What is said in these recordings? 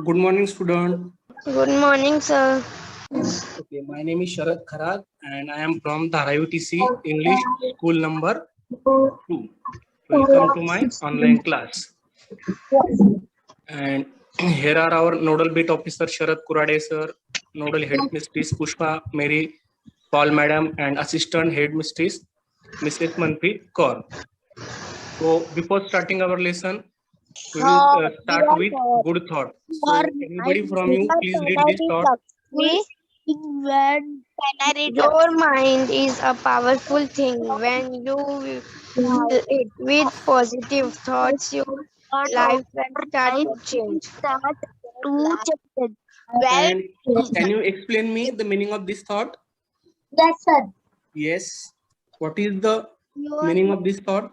Good morning, student. Good morning, sir. Okay, my name is Sharad Kharag and I am from Dhara UTC English School number 2. Welcome to my online class. And here are our nodal bit officer Sharad Kurade sir, nodal headmistress Pushpa Mary Paul madam, and assistant headmistress Mrs. Manpreet Kaur. So before starting our lesson, we will start with good thought. So anybody from you, please read this thought. Your mind is a powerful thing. When you fill it with positive thoughts, your life will start to change. And can you explain me the meaning of this thought? Yes, sir. Yes. What is the meaning of this thought?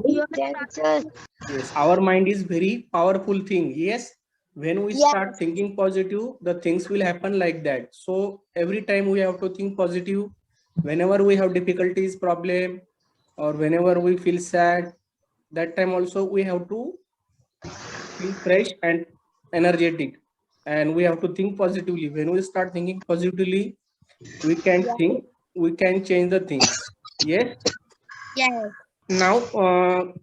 Yes, sir. Yes, our mind is very powerful thing. Yes. When we start thinking positive, the things will happen like that. So every time we have to think positive. Whenever we have difficulties, problem, or whenever we feel sad, that time also we have to feel fresh and energetic, and we have to think positively. When we start thinking positively, we can think, we can change the things. Yes. Yes. Now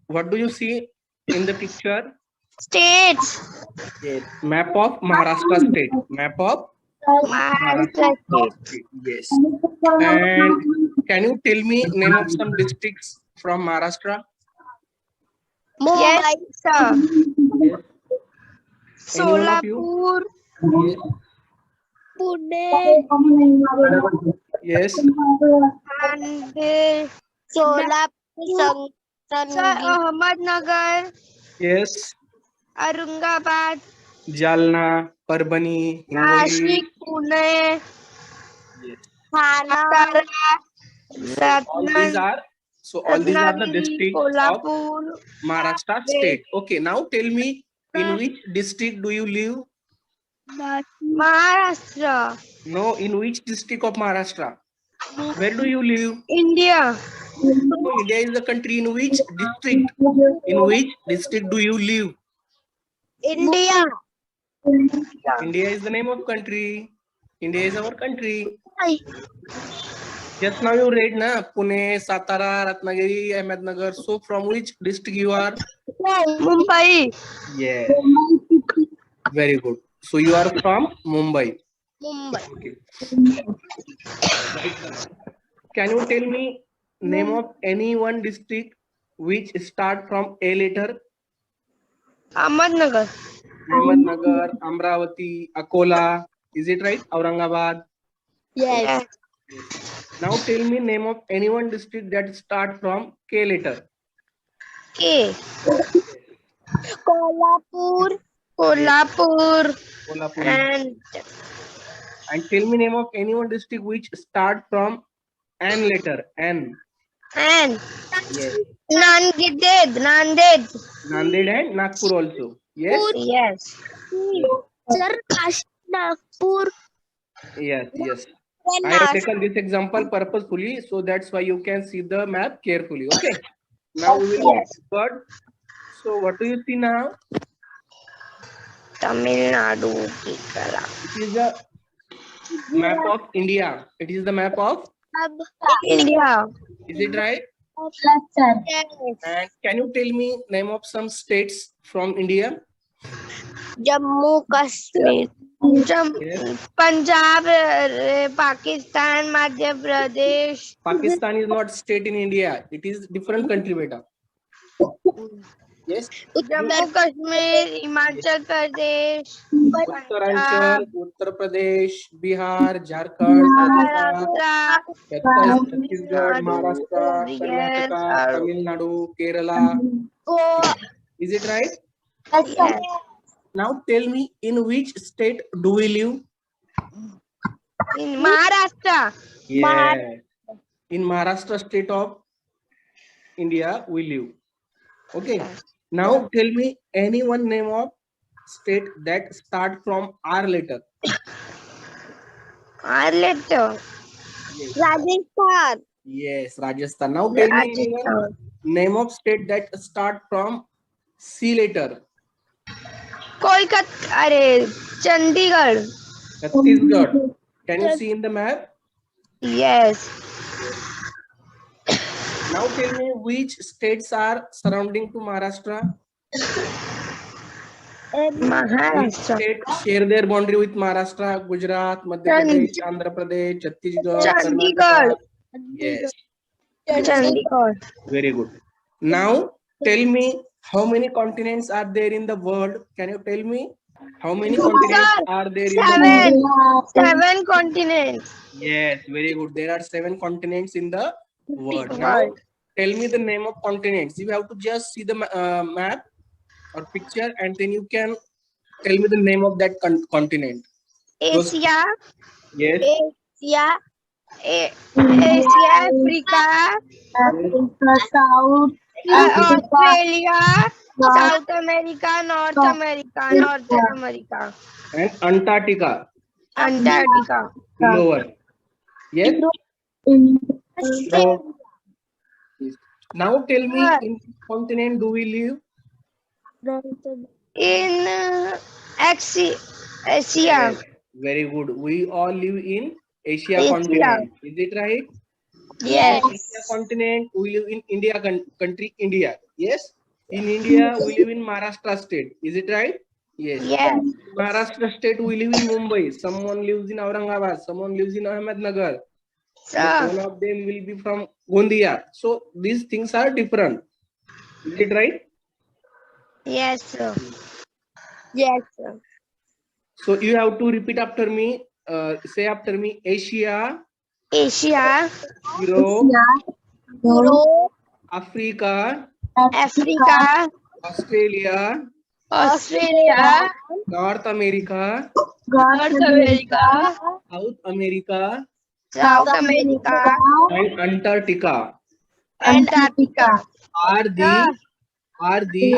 what do you see in the picture? States. Yes, map of Maharashtra state. Map of Maharashtra Maharashtra state. state. Yes. And can you tell me name of some districts from Maharashtra? Yes, sir. Yes. Any one of you? Solapur, Yes. Pune, Yes. Nanded, Solapur, Sir, Ahmednagar, Yes. Aurangabad, Jalna, Parbani, Hingoli. Nashik, Pune, Yes. Satara, All these are the Ratnagiri, districts of Kolhapur, Maharashtra state. Okay, now tell me, in which district do you live? Maharashtra, No, in which district of Maharashtra? Where do you live? India, No, India is the country. In which district? In which district do you live? India, India is the name of country. India is our country. Just now you read na Pune, Satara, Ratnagiri, Ahmednagar. So from which district you are? Mumbai, Yes, very good. So you are from Mumbai. Okay. Right now, can you tell me name of any one district which start from A letter? Ahmednagar, Ahmednagar, Amravati, Akola. Is it right? Aurangabad. yes, Yes. Now tell me name of any one district that start from K letter. K, Kolhapur. Kolhapur, Kolhapur. And tell me name of any one district which start from N letter. N. and Yes. Nanded, Nanded and Nagpur also. Yes. yes, Sir, Nagpur. Yes. Yes. I have taken this example purposefully, so that's why you can see the map carefully. Okay. Now we will yes, start. So what do you see now? Tamil Nadu, Kerala, It is the map of India. It is the map of. India, Is it right? Yes, sir. And can you tell me name of some states from India? Jammu Kashmir, Yes. Punjab, Pakistan, Madhya Pradesh, Pakistan is not state in India. It is different country, beta. Yes. Jammu Kashmir, Himachal Pradesh, Uttaranchal, Uttar Pradesh, Bihar, Jharkhand, Odisha, Maharashtra, Chhattisgarh, Maharashtra, yes, Karnataka, Tamil Nadu, Kerala. Is it right? yes. Now tell me, in which state do we live? In Maharashtra, Yeah. In Maharashtra state of India, we live. Okay. Now tell me any one name of state that start from R letter. Arleto, Yes. Rajasthan. Yes, Rajasthan. Now tell me any one name of state that start from C letter. Kolkata. अरे Chandigarh. Chhattisgarh. Can you see in the map? Yes. Now tell me which states are surrounding to Maharashtra? Which Maharashtra. state share their boundary with Maharashtra? Gujarat, Madhya Pradesh, Andhra Pradesh, Chhattisgarh, Chandigarh. Karnataka. Yes, Chandigarh. very good. Now tell me how many continents are there in the world? Can you tell me how many continents Sir, are there in the world? seven continents. Yes, very good. There are 7 continents in the world. Now World. tell me the name of continents. You have to just see the map or picture, and then you can tell me the name of that continent. Those- Asia. Yes. Asia, Asia, Africa, South Australia, South America, North America, And Antarctica, Antarctica. lower. Yes. So now tell me, in which continent do we live? In Asia. Yes, very good. We all live in Asia Asia. continent. Is it right? Yes. Asia continent, we live in India country, India. Yes. In India, we live in Maharashtra state. Is it right? Yes. Yes. Maharashtra state, we live in Mumbai. Someone lives in Aurangabad. Someone lives in Ahmednagar. Sir. One of them will be from Gondia. So these things are different. Is it right? Yes, sir. Yes, sir. So you have to repeat after me. Say after me: Asia, Asia, Europe, Europe, Africa, Africa, Australia, Australia, North America, North America, South America, South America, and Antarctica Antarctica are the are the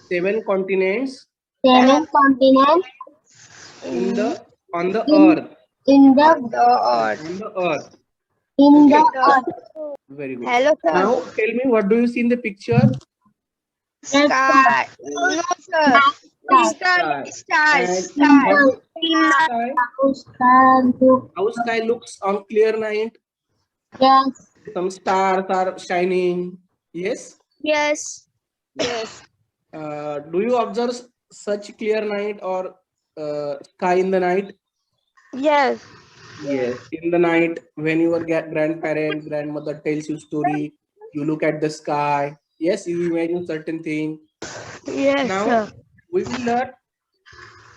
7 continents seven continents in the on the earth. in the on the earth. On the earth. in the Okay. earth. Very good. Hello, sir. Now tell me, what do you see in the picture? Sky. No, sir. Sky. Stars. And what Stars. sky? How sky looks on clear night? Yes. Some stars are shining. Yes. Yes. Yes. Do you observe such clear night or sky in the night? Yes. Yes. In the night, when your grandparent, grandmother tells you story, you look at the sky. Yes, you imagine certain thing. Yes, Now sir. we will learn.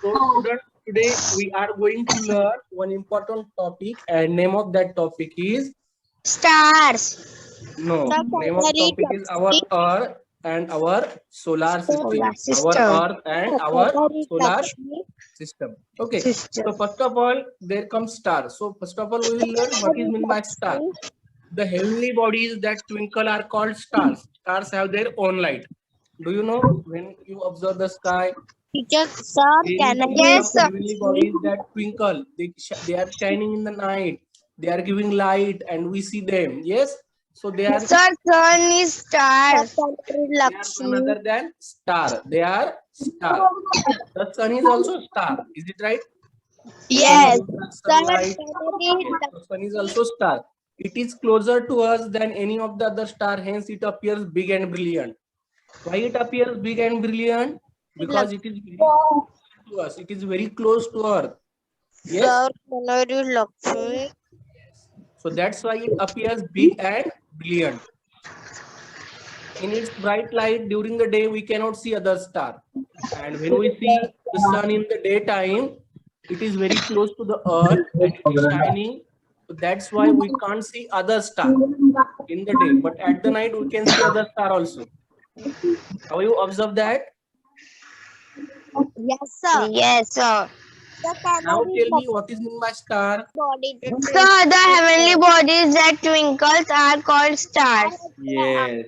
So students, today we are going to learn one important topic, and name of that topic is Stars. no. The Name of primary topic is our Earth and our solar system. Solar Our system. Earth and our solar Lakshmi. system. Okay. System. So first of all, there comes stars. So first of all, we will learn what is meant by star. The heavenly bodies that twinkle are called stars. Stars have their own light. Do you know when you observe the sky? Teacher, sir, can I Yes, sir. Heavenly bodies that twinkle. They are shining in the night. They are giving light, and we see them. Yes. So they are Sir, sun is stars. Lakshmi. none other than star. They are star. The sun is also star. Is it right? Yes. Sunlight. The sun is also star. It is closer to us than any of the other star. Hence, it appears big and brilliant. Why it appears big and brilliant? Because it is very close to us. It is very close to Earth. Yes. Sir, can I read Lakshmi? So that's why it appears big and brilliant. In its bright light during the day, we cannot see other star. And when we see the sun in the daytime, it is very close to the earth and it is shining. So that's why we can't see other star in the day. But at the night, we can see other star also. Have you observed that? Yes, sir. Yes, sir. Sir, can Now I tell read me, what is meant by star? body to Sir, the heavenly bodies that twinkles are called stars. Yes.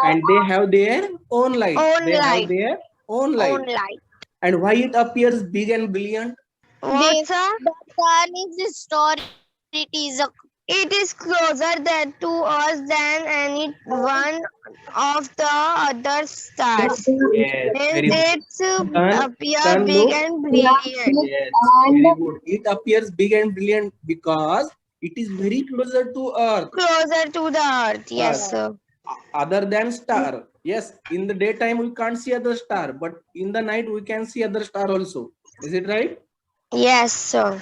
And they have their own light. Own They have light. their own light. Own light. And why it appears big and brilliant? What, sir? The sun is a star. It is a It is closer to us than any one of the other stars. Yes, very Hence, good. it's Sun, appear sun big look. and brilliant. Yes, very good. It appears big and brilliant because it is very closer to Earth. Closer to the earth. Yes, sir. Other than star. Yes, in the daytime we can't see other star, but in the night we can see other star also. Is it right? Yes, sir.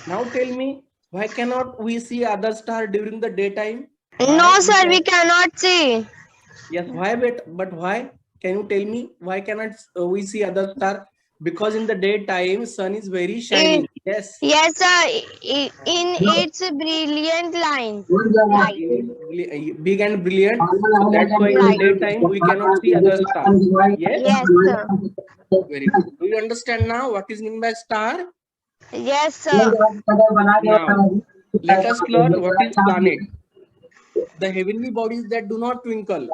Now tell me, why cannot we see other star during the daytime? No, Why we sir, we can? cannot see. Yes, why? But why? Can you tell me why cannot we see other star? Because in the daytime, sun is very shining. Yes. Yes, sir. In its brilliant line. Big and brilliant. So that's why in the daytime we cannot see other star. Yes. Yes, sir. Very good. Do you understand now what is meant by star? Yes, sir. Now let us learn what is planet. The heavenly bodies that do not twinkle.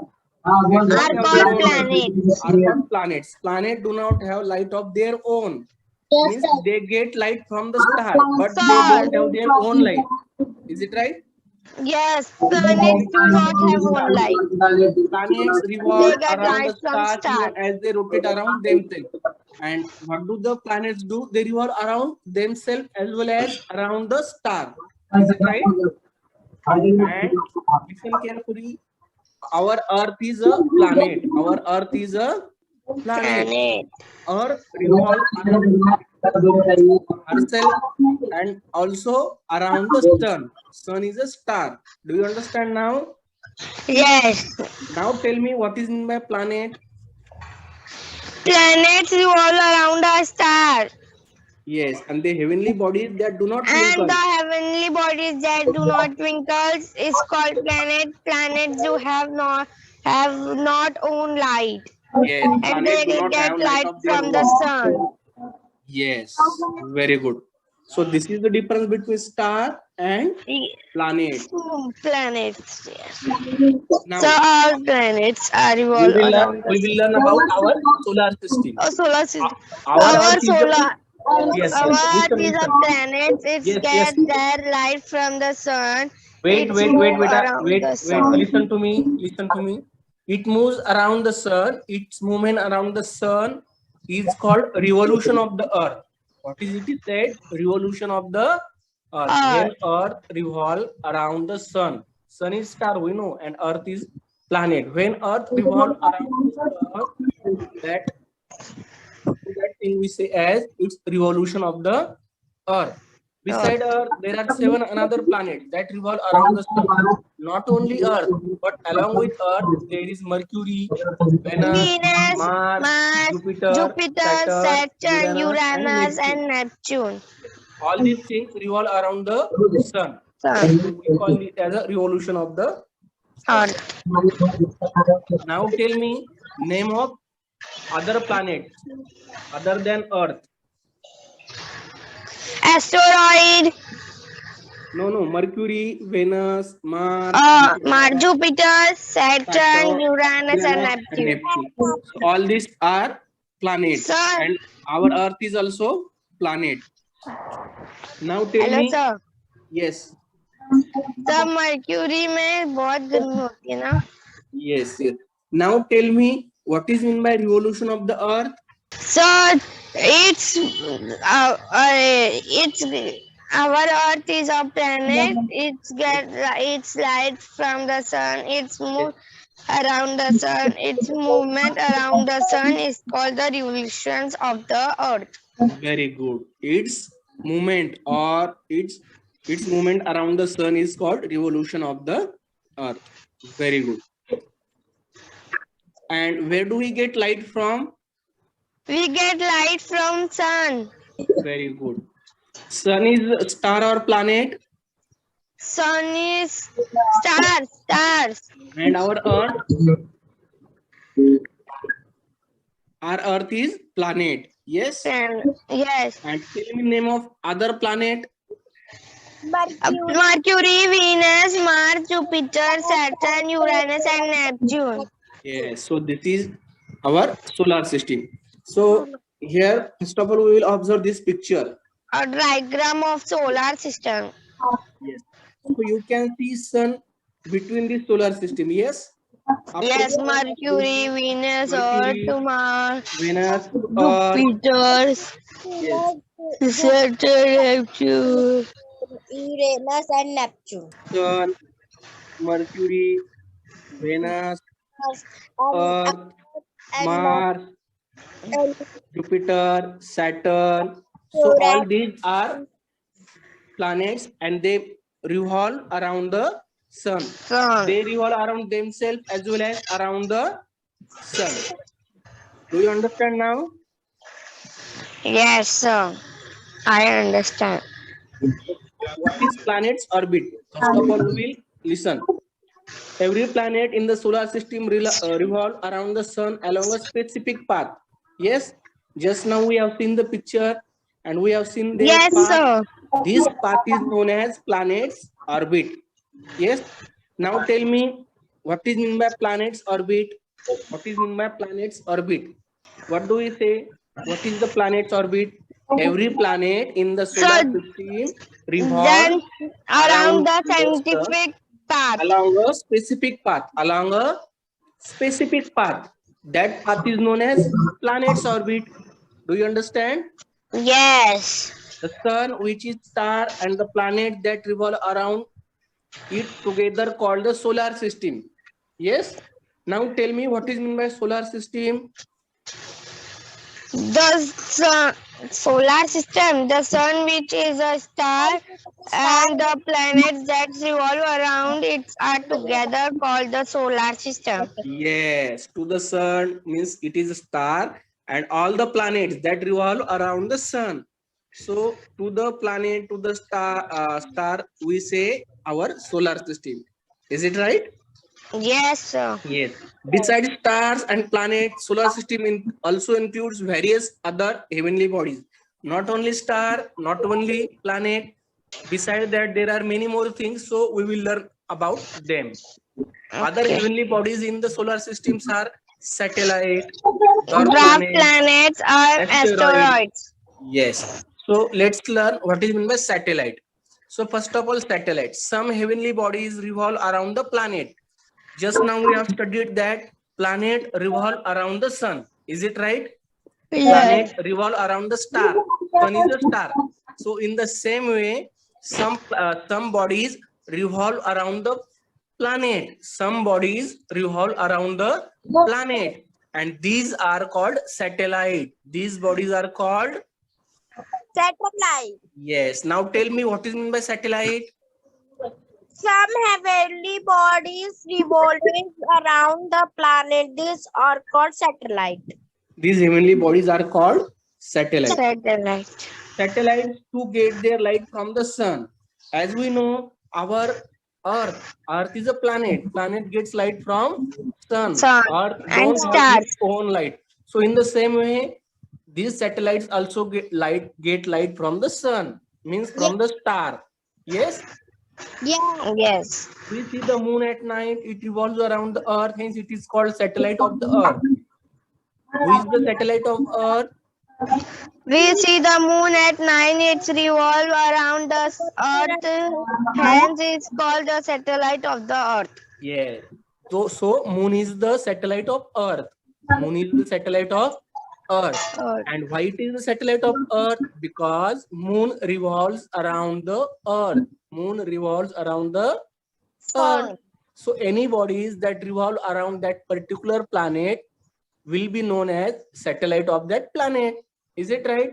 They do not Are have their called own light. planets. Are called planets. Planets do not have light of their own. Means they get light from the star, but they don't have their own light. Is it right? Yes, planets do not have own light. Planets They revolve get around light the from stars even stars. as they rotate around themselves. And what do the planets do? They revolve around themselves as well as around the star. Is it right? And listen carefully. Our Earth is a planet. Our Earth is a planet. Planet. Earth revolves around herself and also around the sun. Sun is a star. Do you understand now? Yes. Now tell me what is in my planet. Planets revolve around a star. Yes, and the heavenly bodies that do not And twinkle. the heavenly bodies that do not twinkle is called planet. Planets do have not own light. Yes, And planets they do not get have light light of their from the own. sun. Yes, very good. So this is the difference between star and planet. Planets. Yes. Now So all planets are we revolve will learn, around the we will learn about our solar system. solar system. Our Our Earth is a, solar. yes, Our yes. Earth Listen, is a listen. planet. It's Yes, yes. get their light from the sun. Wait, It's wait, move wait, wait, around wait, the wait. sun. Listen to me. Listen to me. It moves around the sun. Its movement around the sun is called revolution of the earth. What is it? Is said revolution of the earth. When earth revolve around the sun. Sun is star, we know, and earth is planet. When earth revolve around the sun, that thing we say as it's revolution of the earth. Beside Earth, there are 7 another planets that revolve around the sun. Not only Earth, but along with Earth, there is Mercury, Venus, Venus, Mars, Mars, Jupiter, Jupiter, Saturn, Saturn, and Uranus, Neptune. and Neptune. All these things revolve around the sun. Sun. So we call it as a revolution of the Earth. Now tell me name of other planets other than Earth. Asteroid. No, Mercury, Venus, Mars, Jupiter, Saturn, Saturn, Uranus, and and Neptune. Neptune. So all these are planets, Sir. and our Earth is also planet. Now tell Hello, me, sir. yes, sir mercury में बहुत गर्मी होती है ना. yes. Now tell me what is mean by revolution of the Earth? So it's our Earth is a planet. It's get its light from the sun. It's move around the sun. Its movement around the sun is called the revolutions of the Earth. Very good. Its movement or its movement around the sun is called revolution of the Earth. Very good. And where do we get light from? We get light from sun. Very good. Sun is a star or planet? Sun is stars. And our Earth? Our Earth is planet. Yes? Yes. And tell me name of other planet. Mercury, Venus, Mars, Jupiter, Saturn, Uranus, and Neptune. Yes. So this is our solar system. So here, first of all, we will observe this picture. A diagram of solar system. Yes. So you can see sun between the solar system. Yes. After Yes, that, Mercury, Venus, Mercury, Earth, Mars, Venus, Earth. Jupiter, Yes. Saturn, Neptune. Uranus and Neptune. Sun, Mercury, Venus, And, Earth, and, Mars, and Jupiter, Saturn. So all Uranus. these are planets and they revolve around the sun. Sun. They revolve around themselves as well as around the sun. Do you understand now? Yes, sir. I understand. What is planet's orbit? First of all, we will listen. Every planet in the solar system revolve around the sun along a specific path. Yes, just now we have seen the picture and we have seen their Yes, path. sir. This path is known as planet's orbit. Yes. Now tell me what is meant by planet's orbit? What is meant by planet's orbit? What do we say? What is the planet's orbit? Every planet in the solar So system revolves then around the the sun scientific path. along a specific path. Along a specific path. That path is known as planet's orbit. Do you understand? Yes. The sun, which is star, and the planet that revolve around it together called the solar system. Yes. Now tell me what is meant by solar system? The sun, solar system, the sun, which is a star, and the planets that revolve around it are together called the solar system. Yes. To the sun means it is a star, and all the planets that revolve around the sun. So to the planet, to the star, we say our solar system. Is it right? Yes, sir. Yes. Besides stars and planets, solar system also includes various other heavenly bodies. Not only star, not only planet. Besides that, there are many more things. So we will learn about them. Other Okay. heavenly bodies in the solar systems are satellite, Dwarf planet, planets are asteroids. Yes. So let's learn what is meant by satellite. So first of all, satellite. Some heavenly bodies revolve around the planet. Just now we have studied that planet revolve around the sun. Is it right? Yes. Planet revolve around the star. Sun is a star. So in the same way, some bodies revolve around the planet. Some bodies revolve around the planet. And these are called satellite. These bodies are called Satellite. Yes. Now tell me what is meant by satellite? Some heavenly bodies revolving around the planet. These are called satellite. These heavenly bodies are called satellite. Satellite. Satellites to get their light from the sun. As we know, our Earth is a planet. Planet gets light from sun. Sun Earth and don't have stars. its own light. So in the same way, these satellites also get light from the sun. Means from the star. Yes. Yeah. Yes. We see the moon at night. It revolves around the Earth. Hence, it is called satellite of the Earth. Who is the satellite of Earth? We see the moon at night. It's revolve around the earth. Hence, it's called the satellite of the earth. Yeah. So moon is the satellite of Earth. Moon is the satellite of Earth. And why it is the satellite of Earth? Because moon revolves around the Earth. Moon revolves around the Earth. So any bodies that revolve around that particular planet will be known as satellite of that planet. Is it right?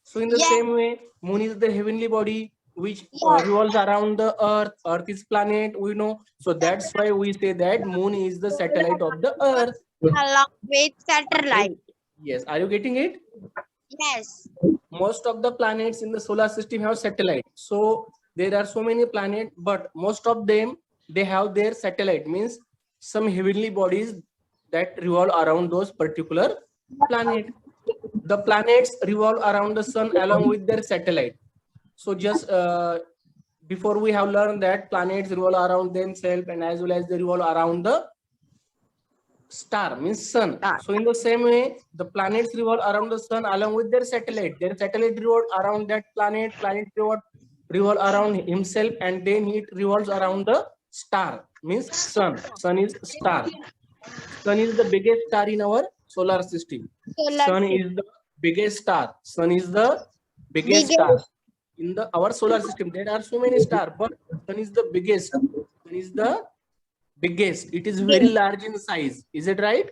So in the same way, moon is the heavenly body which revolves around the Earth. Earth is planet, we know. So that's why we say that moon is the satellite of the Earth. Along with satellite. Yes. Are you getting it? Yes. Most of the planets in the solar system have satellite. So there are so many planets, but most of them, they have their satellite, means some heavenly bodies that revolve around those particular planets. The planets revolve around the sun along with their satellite. So just before we have learned that planets revolve around themselves and as well as they revolve around the star, means sun. So in the same way, the planets revolve around the sun along with their satellite. Their satellite revolve around that planet. Planet revolve around himself, and then it revolves around the star, means sun. Sun is star. Sun is the biggest star in our solar system. Sun is the biggest star. Sun is the biggest star in the our solar system. There are so many stars, but sun is the biggest. Sun is the biggest. It is very large in size. Is it right?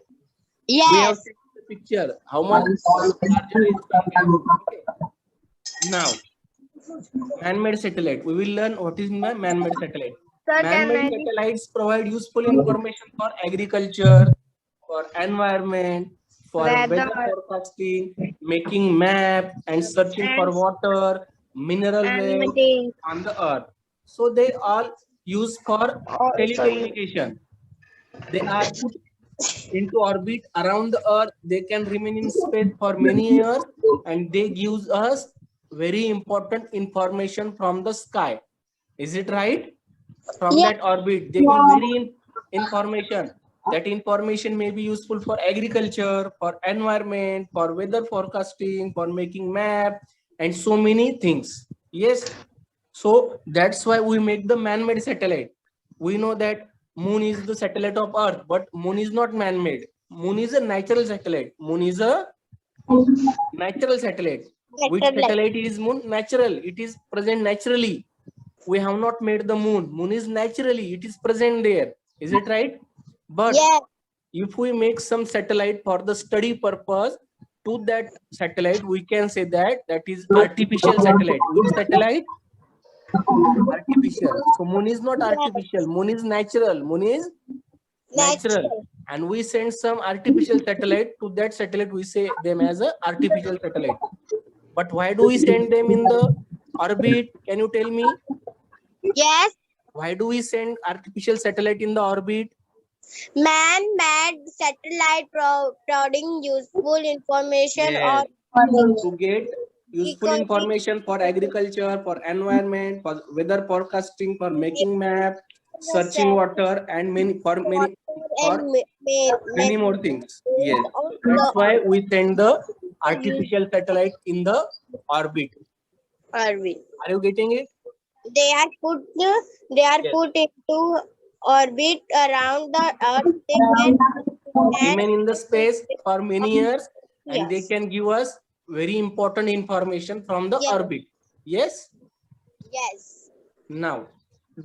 We have Yes. taken the picture. How much larger is sun? Okay. Now, man-made satellite. We will learn what is man-made satellite. Sir, can Man-made I? satellites provide useful information for agriculture, for environment, for weather forecasting, making map, and searching for And- water, mineral and wealth meeting. on the earth. So they all use for Also, telecommunication. They are put into orbit around the earth. They can remain in space for many years, and they gives us very important information from the sky. Is it right? From Yeah. that orbit, they give very information. That information may be useful for agriculture, for environment, for weather forecasting, for making map, and so many things. Yes. So that's why we make the man-made satellite. We know that moon is the satellite of earth, but moon is not man-made. Moon is a natural satellite. Moon is a natural satellite. Which satellite is moon? Natural. It is present naturally. We have not made the moon. Moon is naturally, it is present there. Is it right? But Yes. if we make some satellite for the study purpose, to that satellite, we can say that that is artificial satellite. Which satellite? Artificial. So moon is not artificial. Moon is natural. Moon is natural. And we send some artificial satellite. To that satellite, we say them as a artificial satellite. But why do we send them in the orbit? Can you tell me? Yes. Why do we send artificial satellite in the orbit? Man-made satellite providing useful information Yes. or To get useful information for agriculture, for environment, for weather forecasting, for making map, searching water, and many for many more things. Yes. That's why we send the artificial satellite in the orbit. orbit. Are you getting it? They are put into orbit around the earth. They can Remain in the space for many years, and they Yes. can give us very important information from the Yes. orbit. Yes. Yes. Now,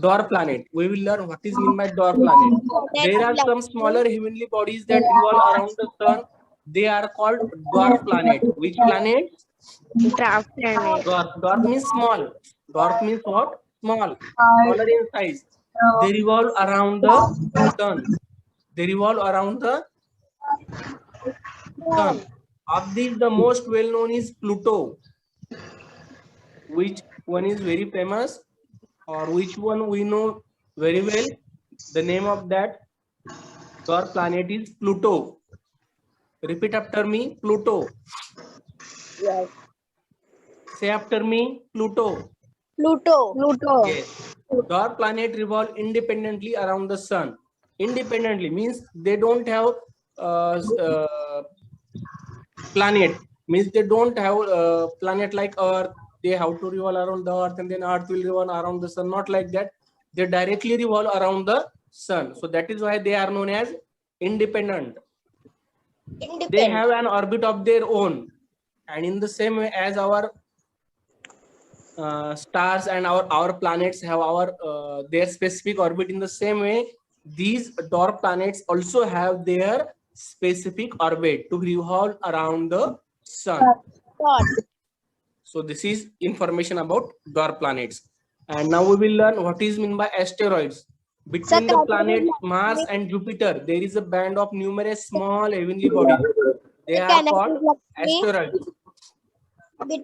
dwarf planet. We will learn what is meant by dwarf planet. There are some smaller heavenly bodies that revolve around the sun. They are called dwarf planet. Which planet? draft planet. Dwarf means small. Dwarf means what? Small. Smaller in size. They revolve around the sun. They revolve around the sun. Of these, the most well known is Pluto. Which one is very famous, or which one we know very well? The name of that dwarf planet is Pluto. Repeat after me, Pluto. Yes. Say after me, Pluto. Pluto. Yes. Dwarf planet revolve independently around the sun. Independently means they don't have planet. Means they don't have planet like Earth. They have to revolve around the Earth, and then Earth will revolve around the sun. Not like that. They directly revolve around the sun. So that is why they are known as independent. They have an orbit of their own, and in the same way as our stars and our planets have our their specific orbit, in the same way these dwarf planets also have their specific orbit to revolve around the sun. So this is information about dwarf planets. And now we will learn what is meant by asteroids. Between the planets Mars and Jupiter, there is a band of numerous small heavenly bodies. They are called asteroids.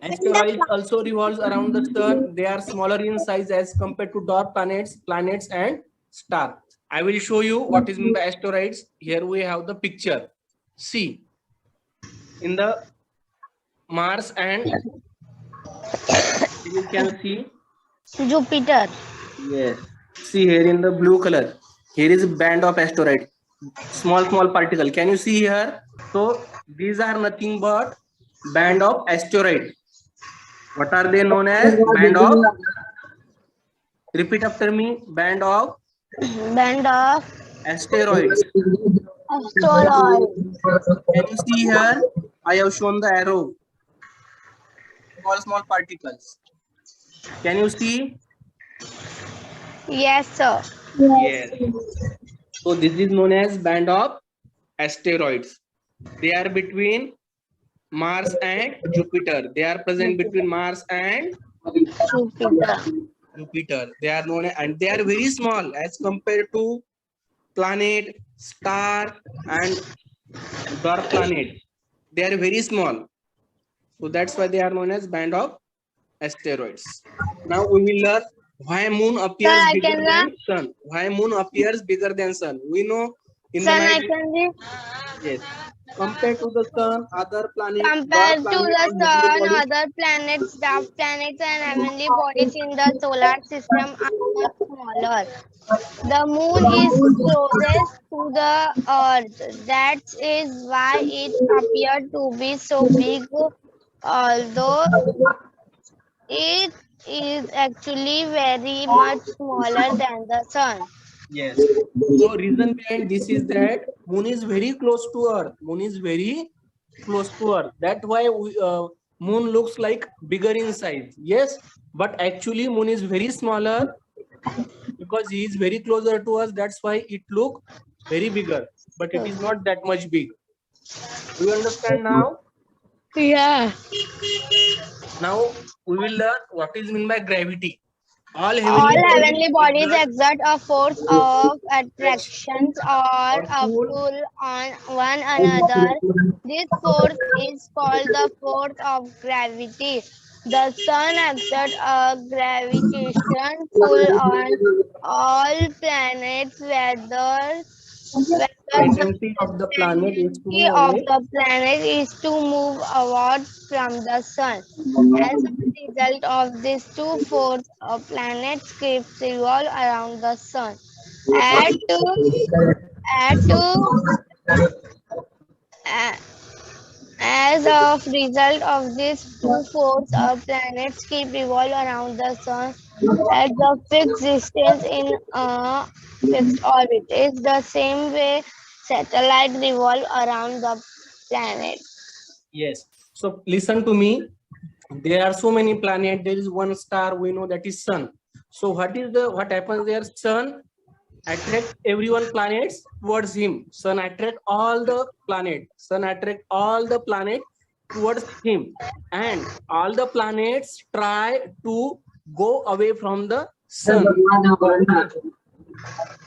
Asteroids also revolves around the sun. They are smaller in size as compared to dwarf planets and stars. I will show you what is meant by asteroids. Here we have the picture. See, in the Mars and you can see Jupiter. Yes. See here in the blue color. Here is a band of asteroid. Small particle. Can you see here? So these are nothing but band of asteroid. What are they known as? Band of Repeat after me. Band of Band of asteroids. asteroid. Can you see here? I have shown the arrow. Small particles. Can you see? Yes, sir. Yes. So this is known as band of asteroids. They are between Mars and Jupiter. They are present between Mars and Jupiter. Jupiter. They are known and they are very small as compared to planet, star, and dwarf planet. They are very small. So that's why they are known as band of asteroids. Now we will learn why moon appears Sir, I bigger can than sun. Why moon appears bigger than sun? We know in the Sun, I night. can read. Yes. Compared to the sun, other planets, Compared dwarf to planet the and heavenly sun, bodies. other planets, dwarf planets, and heavenly bodies in the solar system are much smaller. The moon is closest to the earth. That is why it appeared to be so big, although it is actually very much smaller than the sun. Yes. So reason behind this is that moon is very close to earth. Moon is very close to earth. That's why moon looks like bigger in size. Yes, but actually moon is very smaller because he is very closer to us. That's why it look very bigger, but it is not that much big. Do you understand now? Yeah. Now we will learn what is meant by gravity. All All heavenly bodies heavenly bodies exert exert a force of attractions or or a pull. pull on one another. This force is called the force of gravity. The sun exerts a gravitation pull on all planets, whether the Tendency of the planet is to tendency move of away. the planet is to move outward from the sun. As a result of these two forces, a planet's keeps revolve around the sun. At at a- as a result of these two forces, a planets keep revolve around the sun at the fixed distance in a fixed orbit. It's the same way satellites revolve around the planet. Yes. So listen to me. There are so many planets. There is one star. We know that is sun. So what happens there? Sun attract everyone planets towards him. Sun attract all the planet. Sun attract all the planet towards him, and all the planets try to go away from the sun.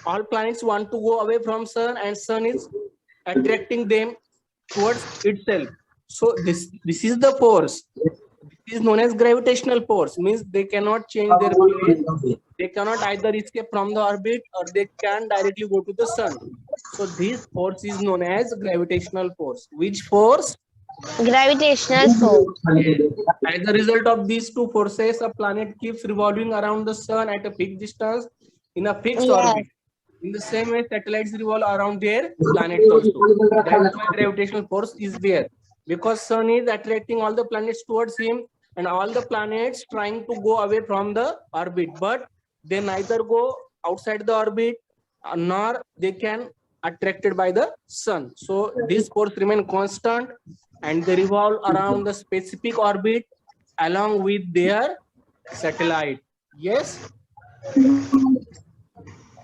All planets want to go away from sun, and sun is attracting them towards itself. So this is the force. This is known as gravitational force. Means they cannot change their place. They cannot either escape from the orbit or they can directly go to the sun. So this force is known as gravitational force. Which force? Gravitational force. As a result of these two forces, a planet keeps revolving around the sun at a fixed distance in a fixed Yes. orbit. In the same way, satellites revolve around their planets also. That's why gravitational force is there. Because sun is attracting all the planets towards him, and all the planets trying to go away from the orbit, but they neither go outside the orbit nor they can attracted by the sun. So this force remain constant and they revolve around the specific orbit along with their satellite. Yes.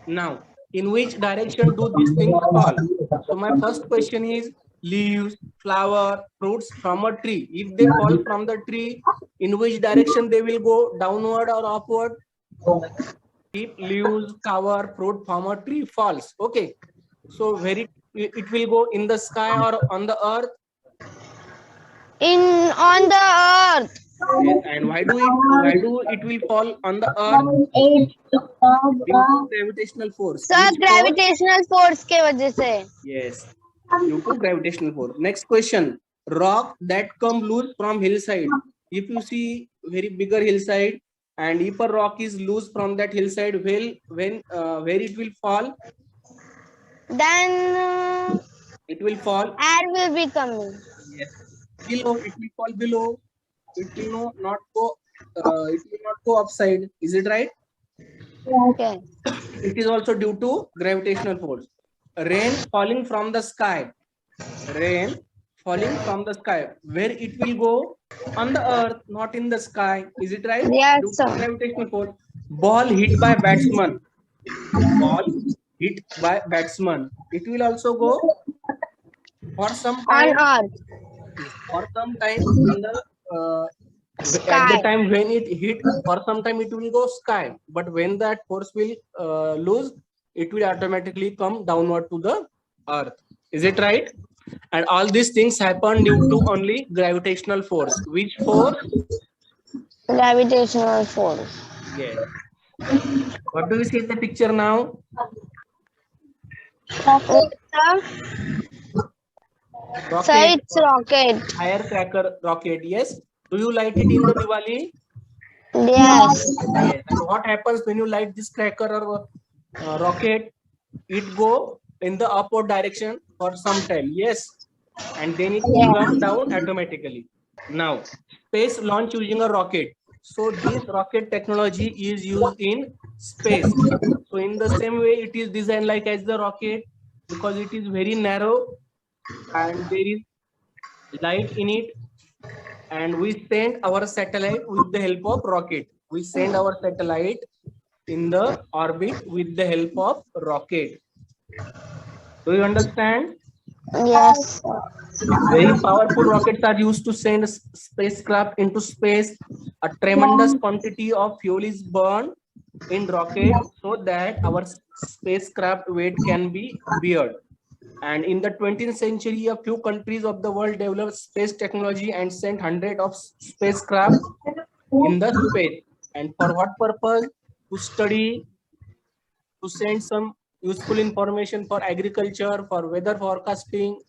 Now, in which direction do these things fall? So my first question is leaves, flower, fruits from a tree. If they fall from the tree, in which direction they will go, downward or upward? If leaves, flower, fruit from a tree falls. Okay. So it will go in the sky or on the earth. On the earth. Yes. And why do it will fall on the earth? Due to gravitational force. Sir, Which force? gravitational force के वजह से. Yes, due to gravitational force. Next question: rock that come loose from hillside. If you see very bigger hillside, and if a rock is loose from that hillside, where it will fall? Then It will fall. air will be coming. Yes. Below. It will fall below. It will not go. It will not go upside. Is it right? Okay. It is also due to gravitational force. Rain falling from the sky. Rain falling from the sky. Where it will go? On the earth, not in the sky. Is it right? Yes, Due to sir. gravitational force. Ball hit by batsman. Ball hit by batsman. It will also go for some On time. earth. For some time in the at the Sky. time when it hit, for some time it will go sky, but when that force will lose, it will automatically come downward to the earth. Is it right? And all these things happen due to only gravitational force. Which force? Gravitational force. Yes. What do we see in the picture now? Yes, sir. Sir, Rocket, it's rocket. firecracker rocket. Yes. Do you light it in the Diwali? Yes. Yes. And what happens when you light this cracker or rocket? It go in the upward direction for some time. Yes. And then it will come down automatically. Now, space launch using a rocket. So this rocket technology is used in space. So in the same way, it is designed like as the rocket, because it is very narrow and there is light in it. And we send our satellite with the help of rocket. We send our satellite in the orbit with the help of rocket. Do you understand? Yes. Very powerful rockets are used to send spacecraft into space. A tremendous quantity of fuel is burned in rocket so that our spacecraft weight can be beared. And in the 20th century, a few countries of the world developed space technology and sent hundreds of spacecraft in the space. And for what purpose? To study, to send some useful information for agriculture, for weather forecasting,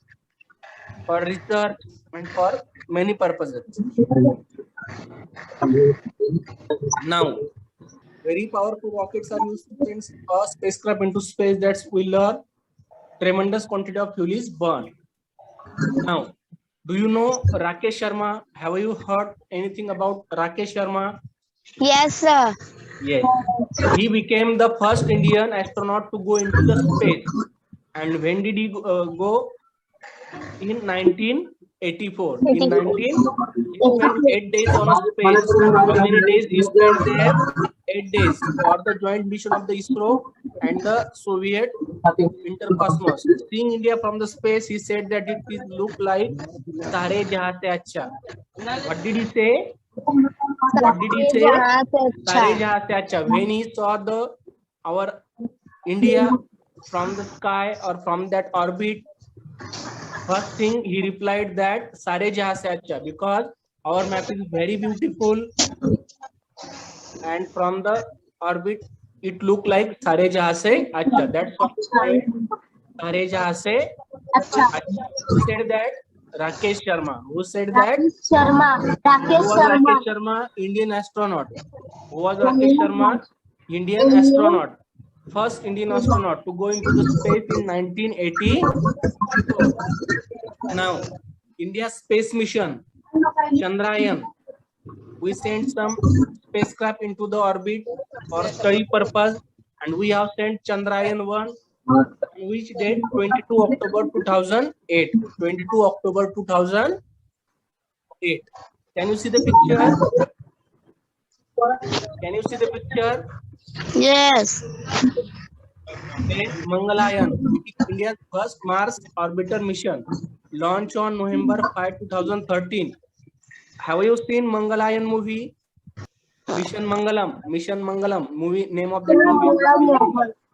for research, and for many purposes. Now, very powerful rockets are used to send a spacecraft into space. That's will a tremendous quantity of fuel is burned. Now, do you know Rakesh Sharma? Have you heard anything about Rakesh Sharma? Yes, sir. Yes. He became the first Indian astronaut to go into the space. And when did he go? In 1984. In 19, he spent 8 days on a space. How many days he spent there? 8 days for the joint mission of the ISRO and the Soviet Intercosmos. Seeing India from the space, he said that it is look like Sare Jahan Se Acha. What did he say? What did he say? Sare Jahan Se Acha. When he saw our India from the sky or from that orbit, first thing he replied that Sare Jahan Se Acha, because our map is very beautiful and from the orbit it looked like Sare Jahan Se Acha. That's why Sare Jahan Se Acha. Who said that? Rakesh Sharma. Who said that? Who was Rakesh Sharma? Indian astronaut. Who was Rakesh Sharma? Indian astronaut. First Indian astronaut to go into the space in 1984. Now, India's space mission, Chandrayaan. We sent some spacecraft into the orbit for study purpose, and we have sent Chandrayaan-1 on which date? 22 October 2008. 22 October 2008. Can you see the picture? Can you see the picture? Yes. Then Mangalyaan, India's first Mars orbiter mission, launched on November 5, 2013. Have you seen Mangalyaan movie? Mission Mangalam movie, name of that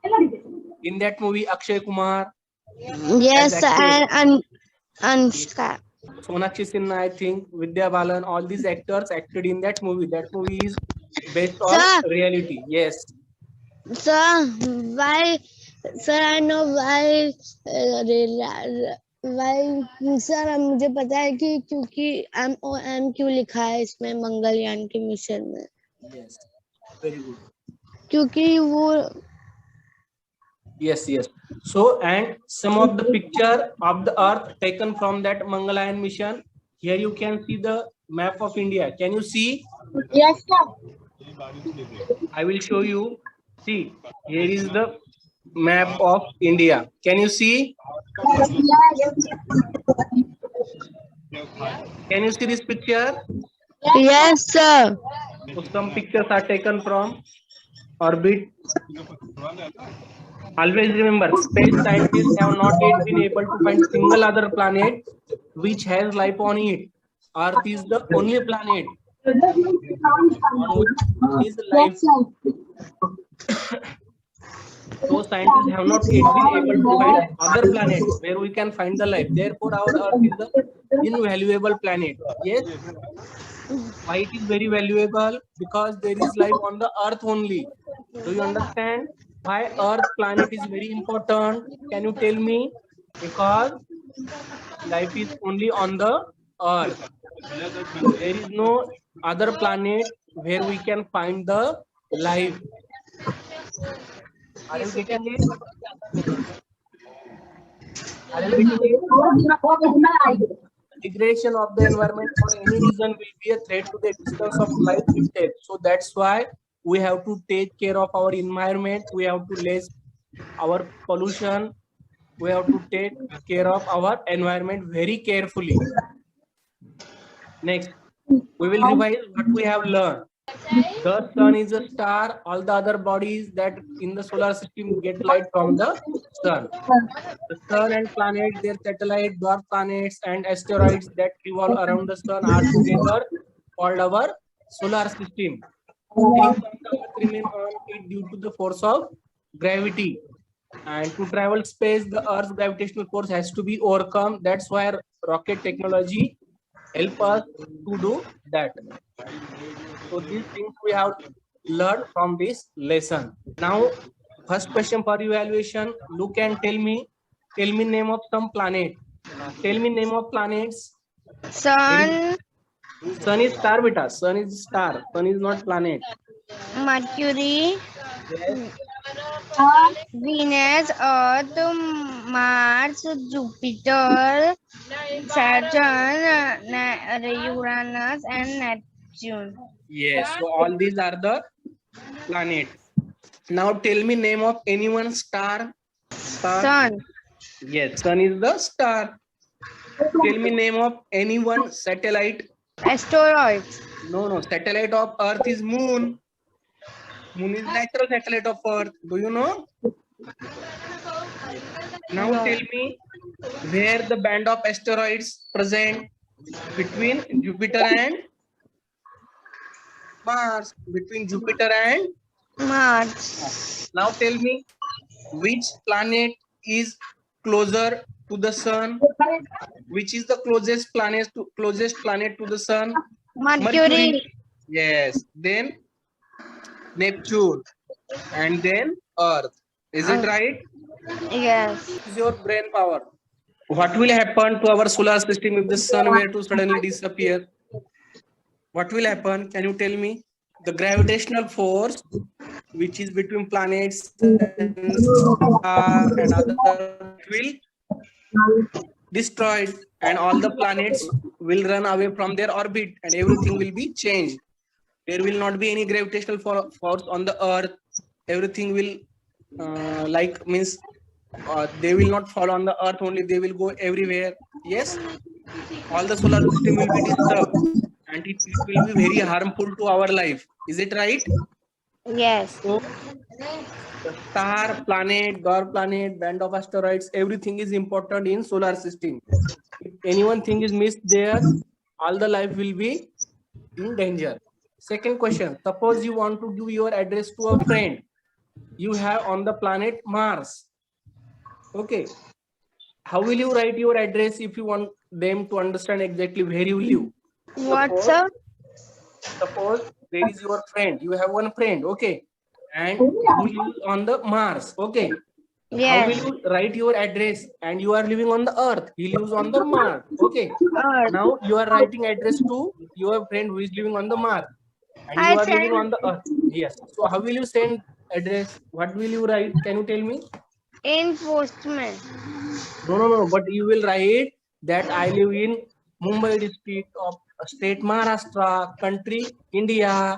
movie. In that movie, Akshay Kumar. Yes, and Anushka. Sonakshi Sinha, I think, Vidya Balan, all these actors acted in that movie. That movie is based on reality. Yes. Sir, why? Sir, I know why. Why? Sir मुझे पता है कि क्योंकि MOM क्यों लिखा है इसमें मंगलयान के मिशन में. Yes. Very good. क्योंकि वो. Yes. So, and some of the picture of the Earth taken from that Mangalyaan mission. Here you can see the map of India. Can you see? Yes, sir. I will show you. See, here is the map of India. Can you see? Can you see this picture? Yes, sir. So some pictures are taken from orbit. Always remember, space scientists have not yet been able to find single other planet which has life on it. Earth is the only planet on which is life. So scientists have not yet been able to find other planets where we can find the life. Therefore, our Earth is the invaluable planet. Yes. Why it is very valuable? Because there is life on the Earth only. Do you understand why Earth planet is very important? Can you tell me? Because life is only on the Earth. There is no other planet where we can find the life. Are you getting it? Are you getting it? Degradation of the environment for any reason will be a threat to the existence of life itself. So that's why we have to take care of our environment. We have to less our pollution. We have to take care of our environment very carefully. Next, we will revise what we have learned. The sun is a star. All the other bodies that in the solar system get light from the sun. The sun and planets, their satellites, dwarf planets, and asteroids that revolve around the sun are together called our solar system. Things on the Earth remain on it due to the force of gravity. And to travel space, the Earth's gravitational force has to be overcome. That's why rocket technology help us to do that. So these things we have learned from this lesson. Now, first question for evaluation. Look and tell me name of some planet. Tell me name of planets. Sun, Sun is star, beta. Sun is star. Sun is not planet. Mercury, Yes. Venus, Earth, Mars, Jupiter, Saturn, Uranus, and Neptune. Yes. So all these are the planets. Now tell me name of any one star. Sun, Yes. Sun is the star. Tell me name of any one satellite. asteroids, No. Satellite of Earth is Moon. Moon is natural satellite of Earth. Do you know? Now No. tell me where the band of asteroids present between Jupiter and Mars. Between Jupiter and Mars, now tell me which planet is closer to the sun. Which is the closest planet to the sun? Mercury, Yes. Then Neptune, and then Earth. Is it right? yes. Is your brain power? What will happen to our solar system if the sun were to suddenly disappear? What will happen? Can you tell me? The gravitational force, which is between planets and star and other, will destroyed, and all the planets will run away from their orbit, and everything will be changed. There will not be any gravitational force on the Earth. Everything will they will not fall on the Earth only. They will go everywhere. Yes, all the solar system will be disturbed, and it will be very harmful to our life. Is it right? Yes. So the star, planet, dwarf planet, band of asteroids, everything is important in solar system. If anyone thing is missed there, all the life will be in danger. Second question, suppose you want to give your address to a friend you have on the planet Mars. Okay. How will you write your address if you want them to understand exactly where you live? What's up? Suppose there is your friend. You have one friend, okay, and who lives on the Mars, okay. How will Yes. you write your address? And you are living on the Earth. He lives on the Mars, okay. Earth. Now you are writing address to your friend who is living on the Mars, and you I are living send on the Earth. Yes. So how will you send address? What will you write? Can you tell me? in postman. No. But you will write that I live in Mumbai district of state Maharashtra, country India,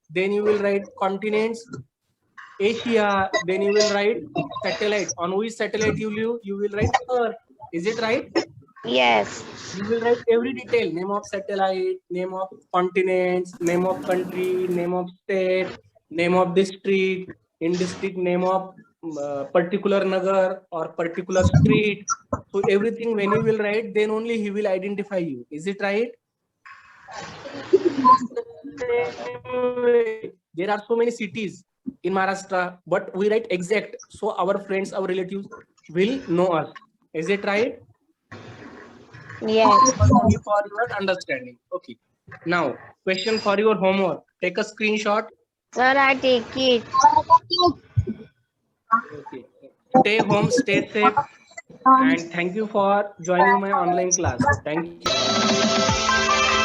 then you will write continents, Asia, then you will write satellite. On which satellite you live, you will write Earth. Is it right? Yes. You will write every detail, name of satellite, name of continents, name of country, name of state, name of district, in district name of particular nagar or particular street. So everything when you will write, then only he will identify you. Is it right? There are so many cities in Maharashtra, but we write exact, so our friends, our relatives will know us. Is it right? Yes. Only for your understanding. Okay. Now, question for your homework. Take a screenshot. Sir, I take it. Okay. Stay home, stay safe, and thank you for joining my online class. Thank you.